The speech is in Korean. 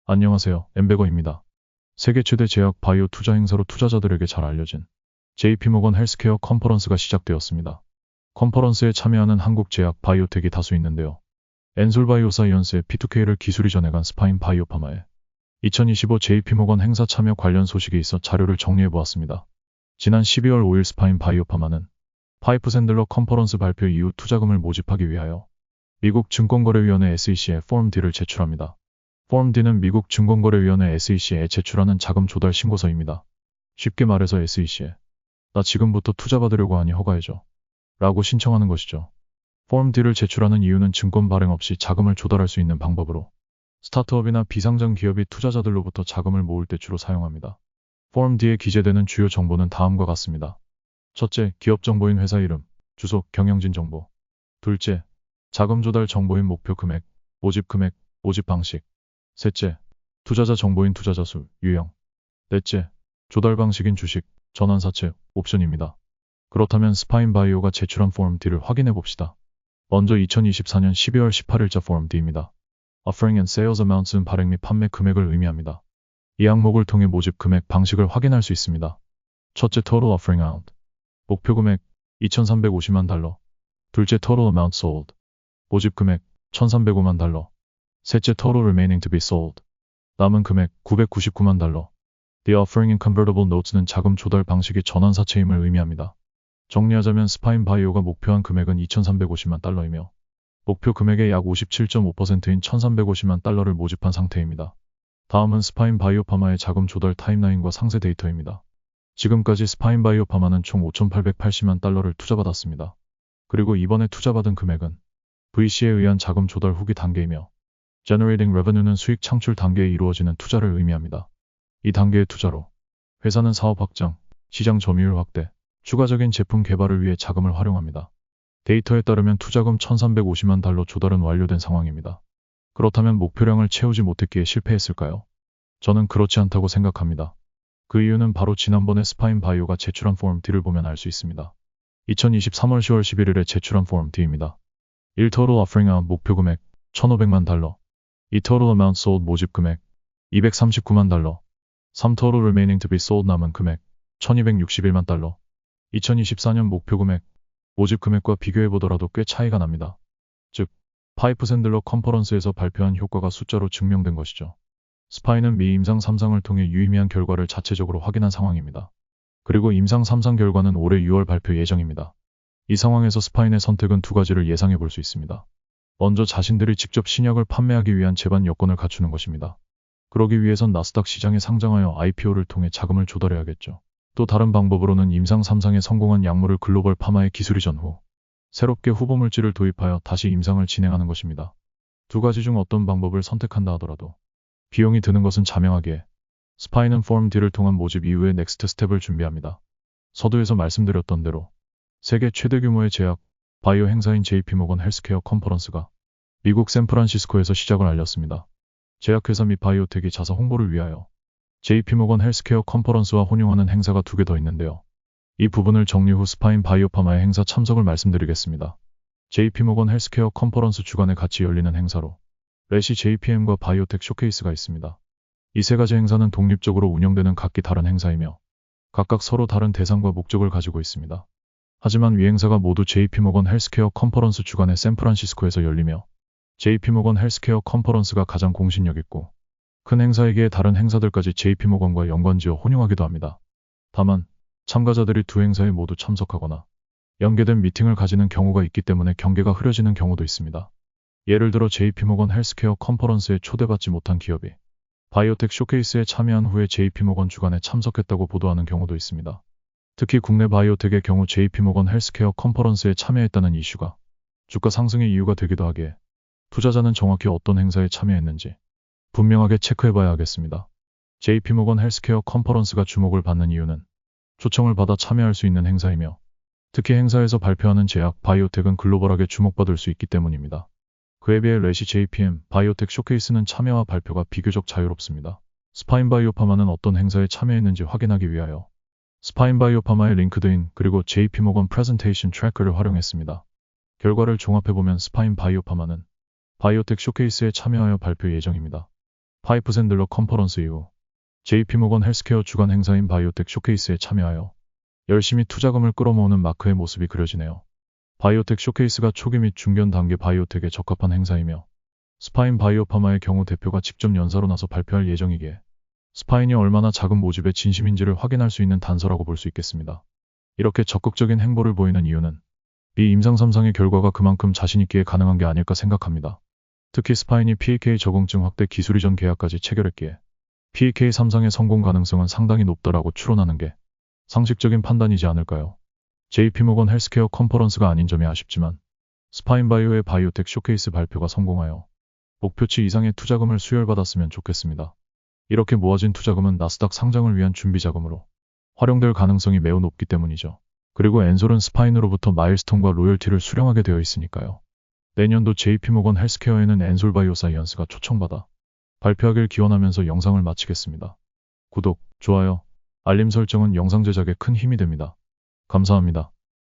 안녕하세요. 엠베거입니다. 세계 최대 제약 바이오 투자 행사로 투자자들에게 잘 알려진 JP모건 헬스케어 컨퍼런스가 시작되었습니다. 컨퍼런스에 참여하는 한국 제약 바이오텍이 다수 있는데요. 엔솔바이오사이언스의 P2K를 기술이 전해간 스파인 바이오파마의 2025 JP모건 행사 참여 관련 소식이 있어 자료를 정리해 보았습니다. 지난 12월 5일 스파인 바이오파마는 파이프 샌들러 컨퍼런스 발표 이후 투자금을 모집하기 위하여 미국 증권거래위원회 SEC에 폼 D를 제출합니다. 폼 D는 미국 증권거래위원회 SEC에 제출하는 자금 조달 신고서입니다. 쉽게 말해서 SEC에 나 지금부터 투자 받으려고 하니 허가해줘 라고 신청하는 것이죠. 폼 D를 제출하는 이유는 증권 발행 없이 자금을 조달할 수 있는 방법으로 스타트업이나 비상장 기업이 투자자들로부터 자금을 모을 때 주로 사용합니다. 폼 D에 기재되는 주요 정보는 다음과 같습니다. 첫째, 기업 정보인 회사 이름, 주소, 경영진 정보. 둘째, 자금 조달 정보인 목표 금액, 모집 금액, 모집 방식. 셋째, 투자자 정보인 투자자 수, 유형. 넷째, 조달 방식인 주식, 전환사채, 옵션입니다. 그렇다면 스파인 바이오가 제출한 폼 D를 확인해 봅시다. 먼저 2024년 12월 18일자 폼 D입니다. Offering and Sales Amounts는 발행 및 판매 금액을 의미합니다. 이 항목을 통해 모집 금액 방식을 확인할 수 있습니다. 첫째, Total Offering Amount. 목표 금액 2,350만 달러. 둘째, Total Amount Sold. 모집 금액 1,305만 달러. 셋째, Total Remaining to be Sold. 남은 금액 999만 달러. The Offering in Convertible Notes는 자금 조달 방식의 전환사채임을 의미합니다. 정리하자면 스파인 바이오가 목표한 금액은 2,350만 달러이며 목표 금액의 약 57.5%인 1,350만 달러를 모집한 상태입니다. 다음은 스파인 바이오파마의 자금 조달 타임라인과 상세 데이터입니다. 지금까지 스파인 바이오파마는 총 5,880만 달러를 투자받았습니다. 그리고 이번에 투자받은 금액은 VC에 의한 자금 조달 후기 단계이며 Generating Revenue는 수익 창출 단계에 이루어지는 투자를 의미합니다. 이 단계의 투자로 회사는 사업 확장, 시장 점유율 확대, 추가적인 제품 개발을 위해 자금을 활용합니다. 데이터에 따르면 투자금 1,350만 달러 조달은 완료된 상황입니다. 그렇다면 목표량을 채우지 못했기에 실패했을까요? 저는 그렇지 않다고 생각합니다. 그 이유는 바로 지난번에 스파인 바이오가 제출한 폼 D를 보면 알 수 있습니다. 2023월 10월 11일에 제출한 폼 D입니다. 1. Total Offering Amount 목표 금액 1,500만 달러. 2. Total Amount Sold 모집 금액 239만 달러. 3. Total Remaining to be Sold 남은 금액 1,261만 달러. 2024년 목표 금액, 모집 금액과 비교해보더라도 꽤 차이가 납니다. 즉, 파이프 샌들러 컨퍼런스에서 발표한 효과가 숫자로 증명된 것이죠. 스파인은 미 임상 3상을 통해 유의미한 결과를 자체적으로 확인한 상황입니다. 그리고 임상 3상 결과는 올해 6월 발표 예정입니다. 이 상황에서 스파인의 선택은 두 가지를 예상해 볼 수 있습니다. 먼저 자신들이 직접 신약을 판매하기 위한 제반 여건을 갖추는 것입니다. 그러기 위해선 나스닥 시장에 상장하여 IPO를 통해 자금을 조달해야겠죠. 또 다른 방법으로는 임상 3상에 성공한 약물을 글로벌 파마에 기술이 전후 새롭게 후보물질을 도입하여 다시 임상을 진행하는 것입니다. 두 가지 중 어떤 방법을 선택한다 하더라도 비용이 드는 것은 자명하기에 스파인은 폼 D를 통한 모집 이후의 넥스트 스텝을 준비합니다. 서두에서 말씀드렸던 대로 세계 최대 규모의 제약, 바이오 행사인 JP모건 헬스케어 컨퍼런스가 미국 샌프란시스코에서 시작을 알렸습니다. 제약회사 및 바이오텍이 자사 홍보를 위하여 JP모건 헬스케어 컨퍼런스와 혼용하는 행사가 두 개 더 있는데요. 이 부분을 정리 후 스파인 바이오파마의 행사 참석을 말씀드리겠습니다. JP모건 헬스케어 컨퍼런스 주간에 같이 열리는 행사로 레시 JPM과 바이오텍 쇼케이스가 있습니다. 이 세 가지 행사는 독립적으로 운영되는 각기 다른 행사이며 각각 서로 다른 대상과 목적을 가지고 있습니다. 하지만 위 행사가 모두 JP모건 헬스케어 컨퍼런스 주간에 샌프란시스코에서 열리며 JP모건 헬스케어 컨퍼런스가 가장 공신력 있고 큰 행사이기에 다른 행사들까지 JP모건과 연관지어 혼용하기도 합니다. 다만 참가자들이 두 행사에 모두 참석하거나 연계된 미팅을 가지는 경우가 있기 때문에 경계가 흐려지는 경우도 있습니다. 예를 들어 JP모건 헬스케어 컨퍼런스에 초대받지 못한 기업이 바이오텍 쇼케이스에 참여한 후에 JP모건 주간에 참석했다고 보도하는 경우도 있습니다. 특히 국내 바이오텍의 경우 JP모건 헬스케어 컨퍼런스에 참여했다는 이슈가 주가 상승의 이유가 되기도 하기에 투자자는 정확히 어떤 행사에 참여했는지 분명하게 체크해봐야 하겠습니다. JP모건 헬스케어 컨퍼런스가 주목을 받는 이유는 초청을 받아 참여할 수 있는 행사이며 특히 행사에서 발표하는 제약, 바이오텍은 글로벌하게 주목받을 수 있기 때문입니다. 그에 비해 레시 JPM, 바이오텍 쇼케이스는 참여와 발표가 비교적 자유롭습니다. 스파인 바이오파마는 어떤 행사에 참여했는지 확인하기 위하여 스파인 바이오파마의 링크드인 그리고 JP모건 프레젠테이션 트래커를 활용했습니다. 결과를 종합해보면 스파인 바이오파마는 바이오텍 쇼케이스에 참여하여 발표 예정입니다. 파이프 샌들러 컨퍼런스 이후 JP모건 헬스케어 주간 행사인 바이오텍 쇼케이스에 참여하여 열심히 투자금을 끌어모으는 마크의 모습이 그려지네요. 바이오텍 쇼케이스가 초기 및 중견 단계 바이오텍에 적합한 행사이며 스파인 바이오파마의 경우 대표가 직접 연사로 나서 발표할 예정이기에 스파인이 얼마나 자금 모집에 진심인지를 확인할 수 있는 단서라고 볼 수 있겠습니다. 이렇게 적극적인 행보를 보이는 이유는 이 임상 3상의 결과가 그만큼 자신있기에 가능한 게 아닐까 생각합니다. 특히 스파인이 PK 적응증 확대 기술 이전 계약까지 체결했기에 PK 3상의 성공 가능성은 상당히 높다라고 추론하는 게 상식적인 판단이지 않을까요? JP모건 헬스케어 컨퍼런스가 아닌 점이 아쉽지만 스파인바이오의 바이오텍 쇼케이스 발표가 성공하여 목표치 이상의 투자금을 수혈받았으면 좋겠습니다. 이렇게 모아진 투자금은 나스닥 상장을 위한 준비 자금으로 활용될 가능성이 매우 높기 때문이죠. 그리고 엔솔은 스파인으로부터 마일스톤과 로열티를 수령하게 되어 있으니까요. 내년도 JP모건 헬스케어에는 엔솔 바이오사이언스가 초청받아 발표하길 기원하면서 영상을 마치겠습니다. 구독, 좋아요, 알림 설정은 영상 제작에 큰 힘이 됩니다. 감사합니다.